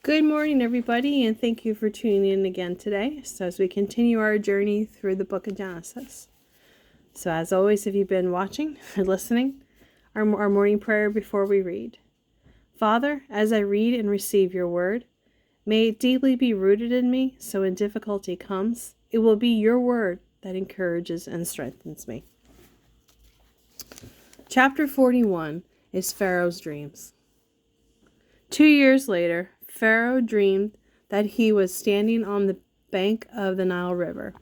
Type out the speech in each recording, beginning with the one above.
Good morning, everybody, and thank you for tuning in again today. So as we continue our journey through the book of Genesis. So as always, if you've been watching or listening, our morning prayer before we read. Father, as I read and receive your word, may it deeply be rooted in me, so when difficulty comes, it will be your word that encourages and strengthens me. Chapter 41 is Pharaoh's dreams. 2 years later, Pharaoh dreamed that he was standing on the bank of the Nile River.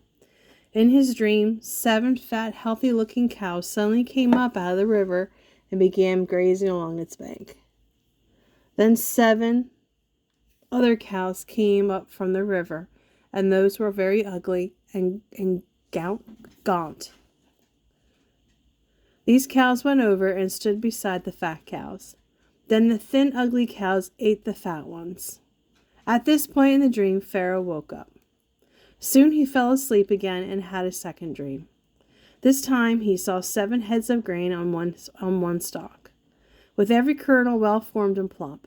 In his dream, 7 fat, healthy-looking cows suddenly came up out of the river and began grazing along its bank. Then 7 other cows came up from the river, and those were very ugly and gaunt. These cows went over and stood beside the fat cows. Then the thin, ugly cows ate the fat ones. At this point in the dream, Pharaoh woke up. Soon he fell asleep again and had a second dream. This time he saw 7 heads of grain on one stalk, with every kernel well formed and plump.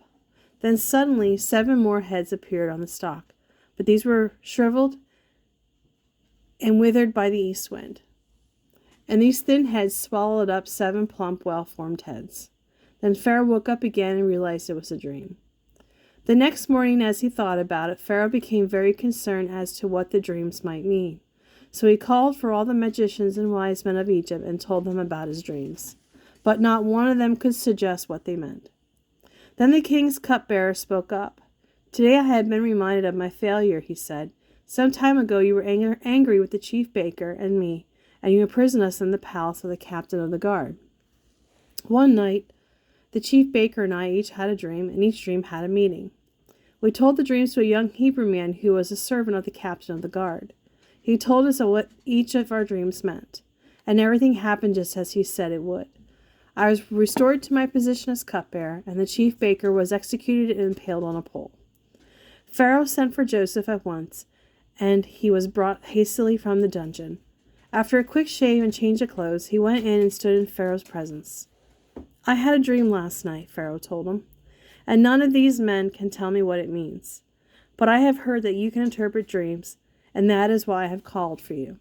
Then suddenly 7 more heads appeared on the stalk, but these were shriveled and withered by the east wind. And these thin heads swallowed up 7 plump, well-formed heads. Then Pharaoh woke up again and realized it was a dream. The next morning, as he thought about it, Pharaoh became very concerned as to what the dreams might mean. So he called for all the magicians and wise men of Egypt and told them about his dreams. But not one of them could suggest what they meant. Then the king's cupbearer spoke up. "Today I have been reminded of my failure," he said. "Some time ago you were angry with the chief baker and me, and you imprisoned us in the palace of the captain of the guard. One night, the chief baker and I each had a dream, and each dream had a meaning. We told the dreams to a young Hebrew man who was a servant of the captain of the guard. He told us what each of our dreams meant, and everything happened just as he said it would. I was restored to my position as cupbearer, and the chief baker was executed and impaled on a pole. Pharaoh sent for Joseph at once, and he was brought hastily from the dungeon. After a quick shave and change of clothes, he went in and stood in Pharaoh's presence. "I had a dream last night," Pharaoh told him, "and none of these men can tell me what it means. But I have heard that you can interpret dreams, and that is why I have called for you."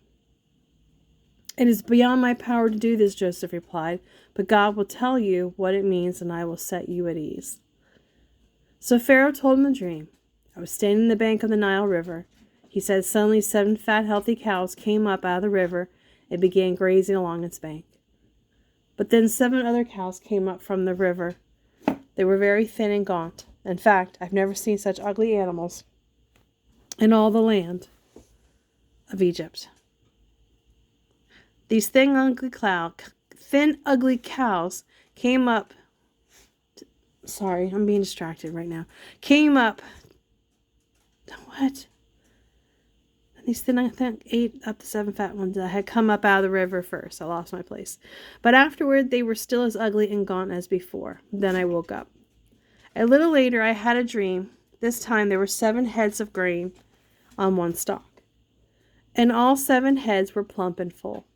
"It is beyond my power to do this," Joseph replied, "but God will tell you what it means, and I will set you at ease." So Pharaoh told him the dream. "I was standing on the bank of the Nile River," he said. "Suddenly 7 fat, healthy cows came up out of the river and began grazing along its bank. But then 7 other cows came up from the river. They were very thin and gaunt. In fact, I've never seen such ugly animals in all the land of Egypt. These thin, ugly cows came up. Sorry, I'm being distracted right now. Came up. What? These thin ate up the 7 fat ones that had come up out of the river first. I lost my place. But afterward, they were still as ugly and gaunt as before. Then I woke up. A little later, I had a dream. This time, there were 7 heads of grain on one stalk, and all 7 heads were plump and full.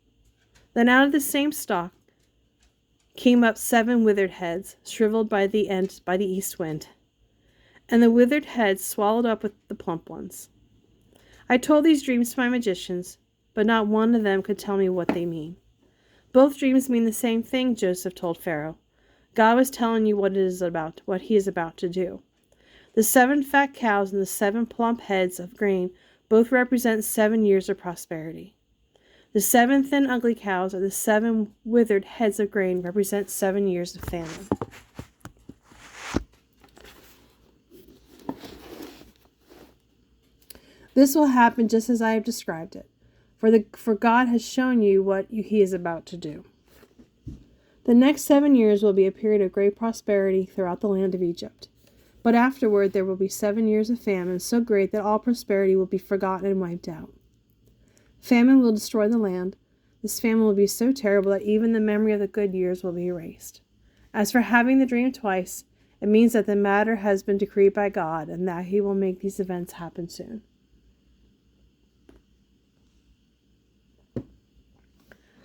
Then out of the same stalk came up 7 withered heads, shriveled by the east wind, and the withered heads swallowed up with the plump ones. I told these dreams to my magicians, but not one of them could tell me what they mean." "Both dreams mean the same thing," Joseph told Pharaoh. "God was telling you what he is about to do. The 7 fat cows and the 7 plump heads of grain both represent 7 years of prosperity. The 7 thin, ugly cows and the 7 withered heads of grain represent 7 years of famine." This will happen just as I have described it, for God has shown you what he is about to do. The next 7 years will be a period of great prosperity throughout the land of Egypt. But afterward there will be 7 years of famine, so great that all prosperity will be forgotten and wiped out. Famine will destroy the land. This famine will be so terrible that even the memory of the good years will be erased. As for having the dream twice, it means that the matter has been decreed by God and that he will make these events happen soon.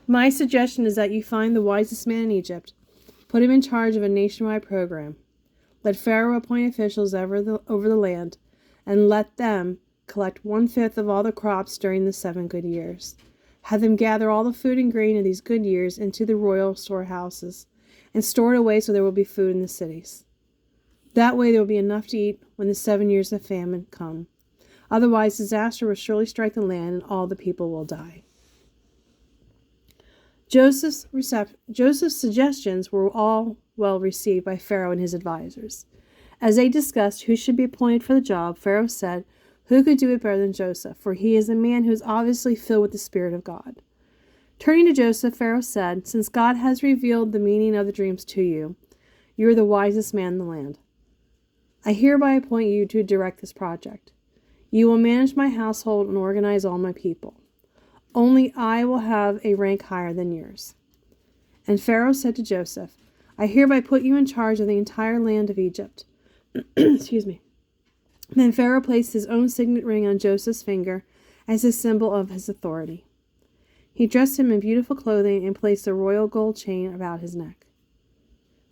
My suggestion is that you find the wisest man in Egypt, put him in charge of a nationwide program. Let Pharaoh appoint officials over the land, and let them collect 1/5 of all the crops during the 7 good years. Have them gather all the food and grain of these good years into the royal storehouses, and store it away so there will be food in the cities. That way there will be enough to eat when the 7 years of famine come. Otherwise, disaster will surely strike the land, and all the people will die. Joseph's suggestions were all well received by Pharaoh and his advisors. As they discussed who should be appointed for the job, Pharaoh said, "Who could do it better than Joseph? For he is a man who is obviously filled with the Spirit of God." Turning to Joseph, Pharaoh said, "Since God has revealed the meaning of the dreams to you, you are the wisest man in the land. I hereby appoint you to direct this project. You will manage my household and organize all my people. Only I will have a rank higher than yours." And Pharaoh said to Joseph, "I hereby put you in charge of the entire land of Egypt." Excuse me. Then Pharaoh placed his own signet ring on Joseph's finger as a symbol of his authority. He dressed him in beautiful clothing and placed a royal gold chain about his neck.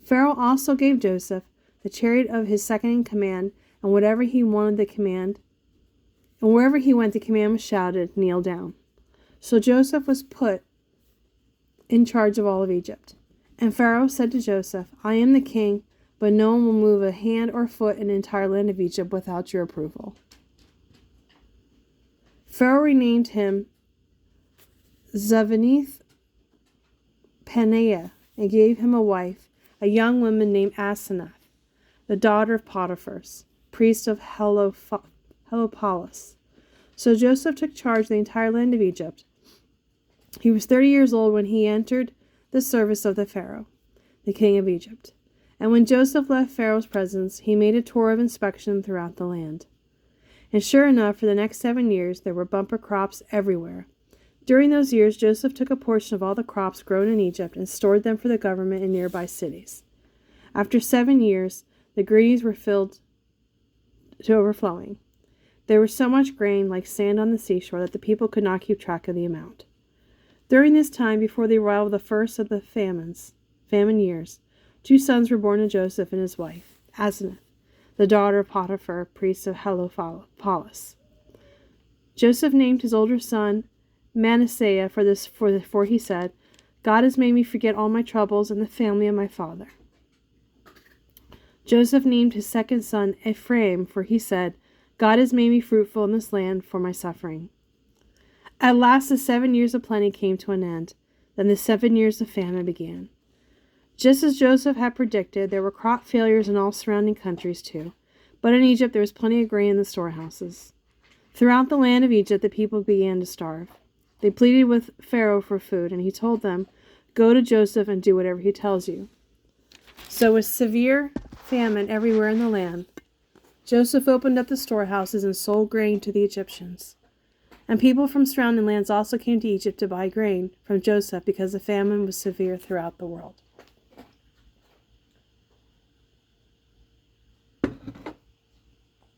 Pharaoh also gave Joseph the chariot of his second in command, and wherever he went, the command was shouted, "Kneel down." So Joseph was put in charge of all of Egypt. And Pharaoh said to Joseph, "I am the king, but no one will move a hand or foot in the entire land of Egypt without your approval." Pharaoh renamed him Zavaneth-Paneah and gave him a wife, a young woman named Asenath, the daughter of Potiphar, priest of Heliopolis. So Joseph took charge of the entire land of Egypt. He was 30 years old when he entered the service of the Pharaoh, the king of Egypt. And when Joseph left Pharaoh's presence, he made a tour of inspection throughout the land. And sure enough, for the next 7 years, there were bumper crops everywhere. During those years, Joseph took a portion of all the crops grown in Egypt and stored them for the government in nearby cities. After 7 years, the granaries were filled to overflowing. There was so much grain, like sand on the seashore, that the people could not keep track of the amount. During this time, before the arrival of the first of the famine years, 2 sons were born to Joseph and his wife, Asenath, the daughter of Potiphar, priest of Heliopolis. Joseph named his older son Manasseh for he said, "God has made me forget all my troubles and the family of my father." Joseph named his second son Ephraim, for he said, "God has made me fruitful in this land for my suffering." At last the 7 years of plenty came to an end. Then the 7 years of famine began. Just as Joseph had predicted, there were crop failures in all surrounding countries too. But in Egypt there was plenty of grain in the storehouses. Throughout the land of Egypt the people began to starve. They pleaded with Pharaoh for food, and he told them, "Go to Joseph and do whatever he tells you." So with severe famine everywhere in the land, Joseph opened up the storehouses and sold grain to the Egyptians. And people from surrounding lands also came to Egypt to buy grain from Joseph because the famine was severe throughout the world.